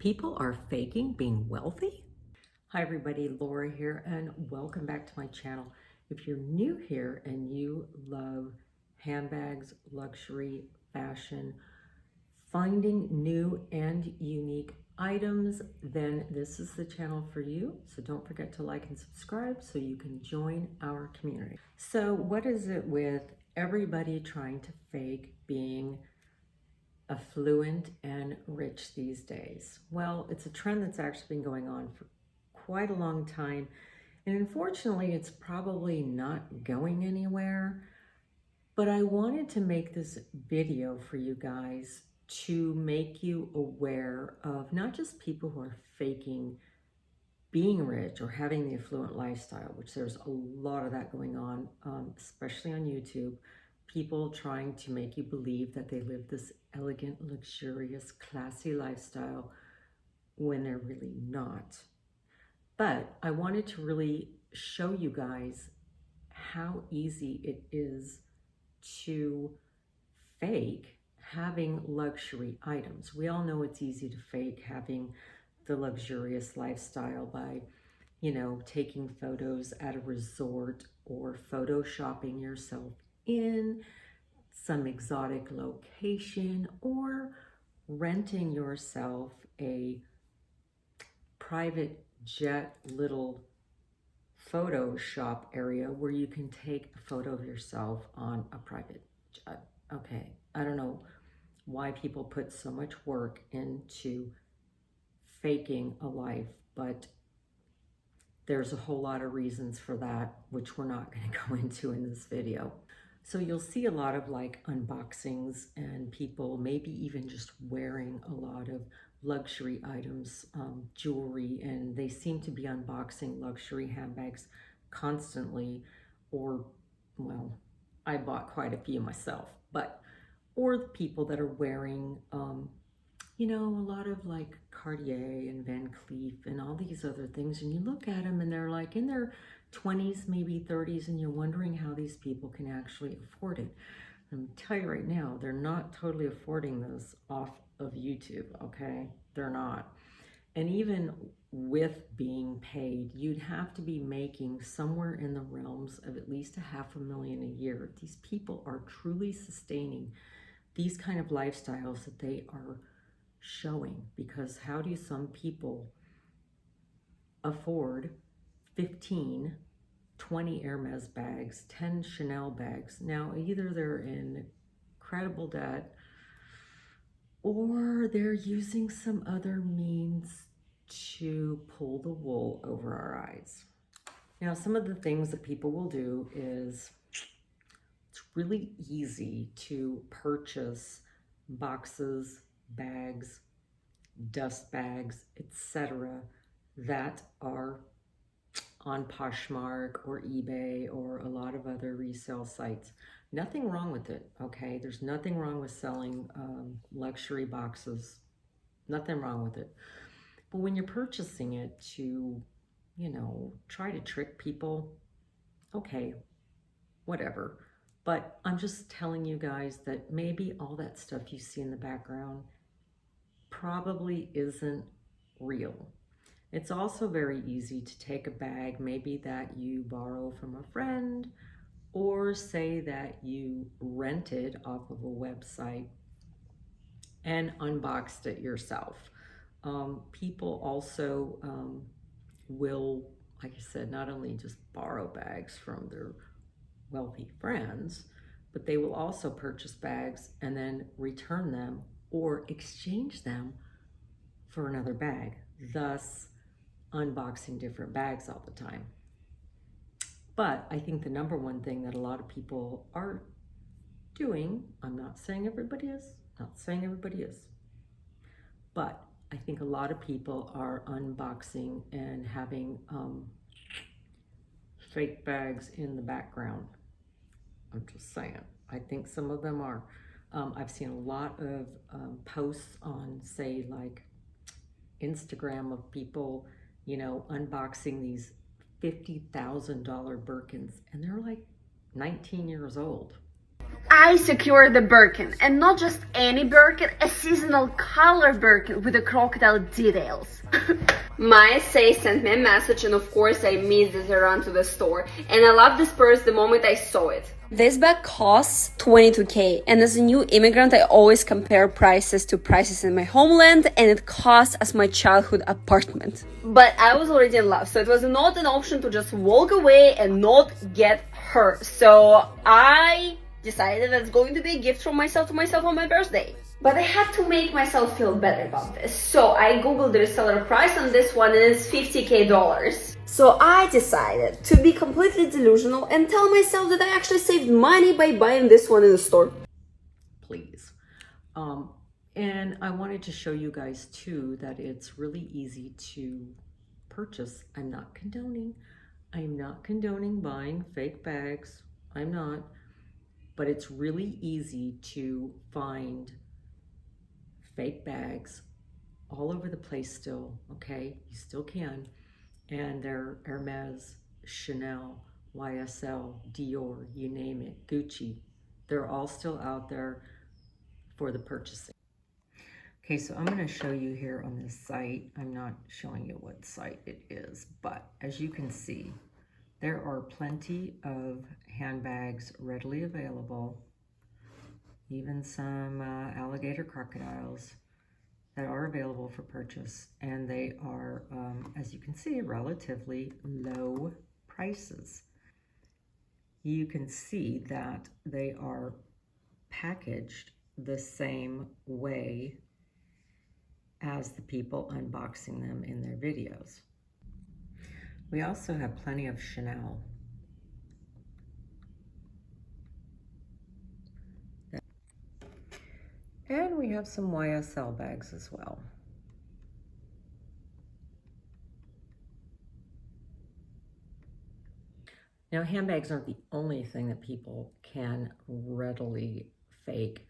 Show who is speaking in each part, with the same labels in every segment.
Speaker 1: People are faking being wealthy? Hi everybody, Laura here, and welcome back to my channel. If you're new here and you love handbags, luxury, fashion, finding new and unique items, then this is the channel for you. So don't forget to like and subscribe so you can join our community. So what is it with everybody trying to fake being affluent and rich these days? Well, it's a trend that's actually been going on for quite a long time. And unfortunately, it's probably not going anywhere. But I wanted to make this video for you guys to make you aware of not just people who are faking being rich or having the affluent lifestyle, which there's a lot of that going on, especially on YouTube. People trying to make you believe that they live this elegant, luxurious, classy lifestyle when they're really not. But I wanted to really show you guys how easy it is to fake having luxury items. We all know it's easy to fake having the luxurious lifestyle by, taking photos at a resort or photoshopping yourself in some exotic location or renting yourself a private jet little Photoshop area where you can take a photo of yourself on a private jet. Okay, I don't know why people put so much work into faking a life, but there's a whole lot of reasons for that, which we're not going to go into in this video. So you'll see a lot of like unboxings and people maybe even just wearing a lot of luxury items, jewelry, and they seem to be unboxing luxury handbags constantly. Or, well, I bought quite a few myself, or the people that are wearing, a lot of like Cartier and Van Cleef and all these other things, and you look at them and they're like in their 20s, maybe 30s, and you're wondering how these people can actually afford it. I'm tell you right now, they're not totally affording this off of YouTube, okay? They're not. And even with being paid, you'd have to be making somewhere in the realms of at least $500,000 a year. These people are truly sustaining these kind of lifestyles that they are showing, because how do some people afford 15, 20 Hermes bags, 10 Chanel bags? Now, either they're in incredible debt or they're using some other means to pull the wool over our eyes. Now, some of the things that people will do is it's really easy to purchase boxes, bags, dust bags, etc. that are on Poshmark or eBay or a lot of other resale sites. Nothing wrong with it, okay? There's nothing wrong with selling luxury boxes. Nothing wrong with it. But when you're purchasing it to, try to trick people, okay, whatever. But I'm just telling you guys that maybe all that stuff you see in the background probably isn't real. It's also very easy to take a bag, maybe that you borrow from a friend, or say that you rented off of a website and unboxed it yourself. People also will, like I said, not only just borrow bags from their wealthy friends, but they will also purchase bags and then return them or exchange them for another bag, thus unboxing different bags all the time. But I think the number one thing that a lot of people are doing, I'm not saying everybody is, but I think a lot of people are unboxing and having fake bags in the background. I'm just saying. I think some of them are. I've seen a lot of posts on, say, like Instagram of people, unboxing these $50,000 Birkins, and they're like 19 years old.
Speaker 2: I secured the Birkin, and not just any Birkin, a seasonal color Birkin with the crocodile details. My SA sent me a message, and of course I missed this run to the store, and I loved this purse the moment I saw it. This bag costs 22k, and as a new immigrant I always compare prices to prices in my homeland, and it costs as my childhood apartment. But I was already in love, so it was not an option to just walk away and not get her. So I decided that's going to be a gift from myself to myself on my birthday. But I had to make myself feel better about this. So I googled the reseller price on this one, and it's $50k. So I decided to be completely delusional and tell myself that I actually saved money by buying this one in the store.
Speaker 1: Please. And I wanted to show you guys too that it's really easy to purchase. I'm not condoning buying fake bags. I'm not. But it's really easy to find fake bags all over the place still, okay? You still can. And they're Hermes, Chanel, YSL, Dior, you name it, Gucci. They're all still out there for the purchasing. Okay, so I'm going to show you here on this site. I'm not showing you what site it is, but as you can see, there are plenty of handbags readily available, even some alligator crocodiles that are available for purchase, and they are, as you can see, relatively low prices. You can see that they are packaged the same way as the people unboxing them in their videos. We also have plenty of Chanel. And we have some YSL bags as well. Now, handbags aren't the only thing that people can readily fake.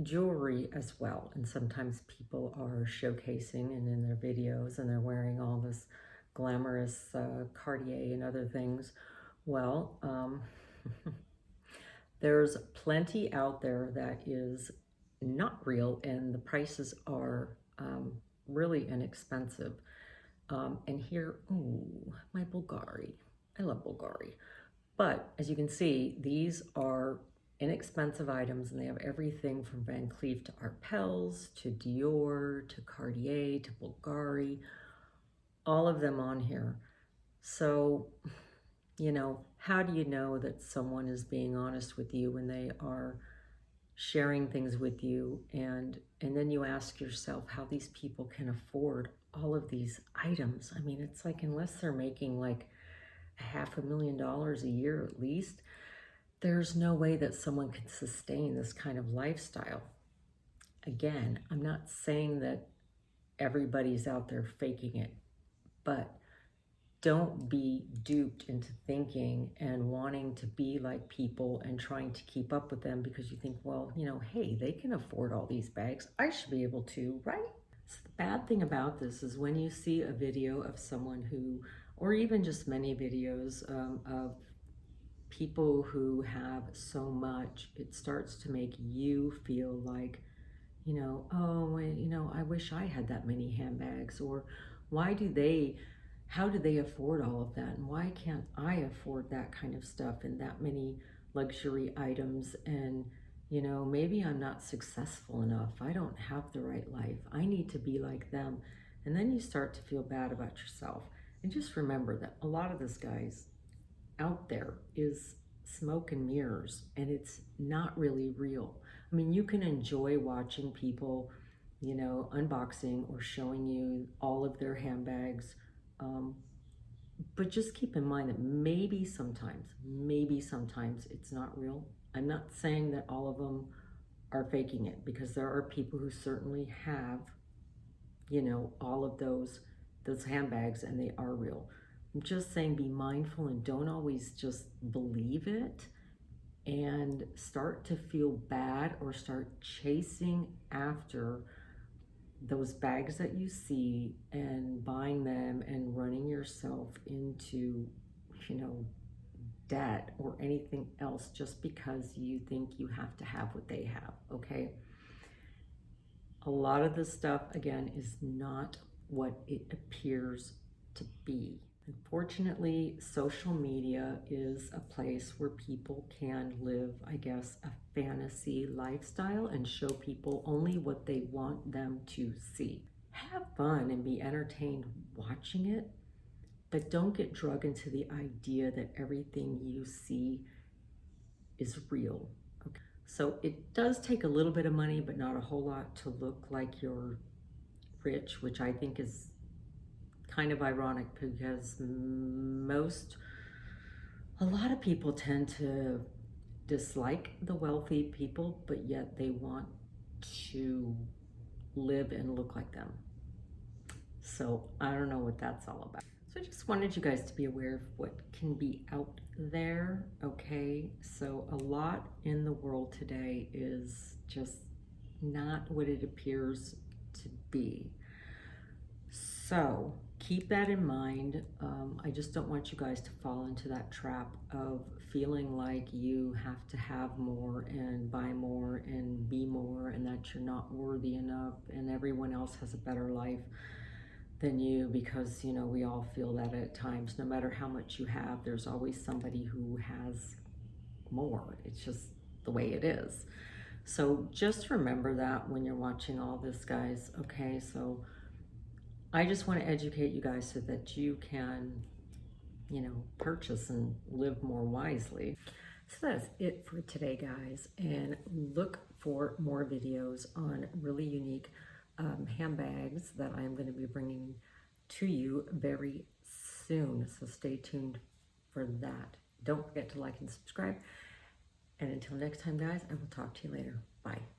Speaker 1: Jewelry as well, and sometimes people are showcasing and in their videos and they're wearing all this glamorous Cartier and other things. Well, there's plenty out there that is not real, and the prices are really inexpensive. And here, ooh, my Bulgari. I love Bulgari. But as you can see, these are inexpensive items, and they have everything from Van Cleef to Arpels to Dior to Cartier to Bulgari, all of them on here. So, you know, how do you know that someone is being honest with you when they are sharing things with you, and then you ask yourself how these people can afford all of these items? I mean, it's like, unless they're making like $500,000 a year at least, there's no way that someone can sustain this kind of lifestyle. Again, I'm not saying that everybody's out there faking it, but don't be duped into thinking and wanting to be like people and trying to keep up with them because you think, well, you know, hey, they can afford all these bags, I should be able to, right? So the bad thing about this is when you see a video of someone who, or even just many videos of people who have so much, it starts to make you feel like, you know, oh, you know, I wish I had that many handbags, or how do they afford all of that? And why can't I afford that kind of stuff and that many luxury items? And, you know, maybe I'm not successful enough. I don't have the right life. I need to be like them. And then you start to feel bad about yourself. And just remember that a lot of this, guys, out there is smoke and mirrors, and it's not really real. I mean, you can enjoy watching people, you know, unboxing or showing you all of their handbags, but just keep in mind that maybe sometimes it's not real. I'm not saying that all of them are faking it, because there are people who certainly have, you know, all of those handbags, and they are real. I'm just saying, be mindful and don't always just believe it and start to feel bad or start chasing after those bags that you see and buying them and running yourself into, you know, debt or anything else just because you think you have to have what they have, okay? A lot of this stuff, again, is not what it appears to be. Unfortunately, social media is a place where people can live, I guess, a fantasy lifestyle and show people only what they want them to see. Have fun and be entertained watching it, but don't get drugged into the idea that everything you see is real. Okay? So it does take a little bit of money, but not a whole lot to look like you're rich, which I think is kind of ironic because a lot of people tend to dislike the wealthy people, but yet they want to live and look like them. So I don't know what that's all about. So I just wanted you guys to be aware of what can be out there, okay? So a lot in the world today is just not what it appears to be. So keep that in mind. I just don't want you guys to fall into that trap of feeling like you have to have more and buy more and be more and that you're not worthy enough and everyone else has a better life than you, because you know we all feel that at times. No matter how much you have, there's always somebody who has more. It's just the way it is. So just remember that when you're watching all this, guys, okay? So I just want to educate you guys so that you can, you know, purchase and live more wisely. So that's it for today, guys, and look for more videos on really unique handbags that I'm going to be bringing to you very soon. So stay tuned for that. Don't forget to like and subscribe. And until next time, guys, I will talk to you later. Bye.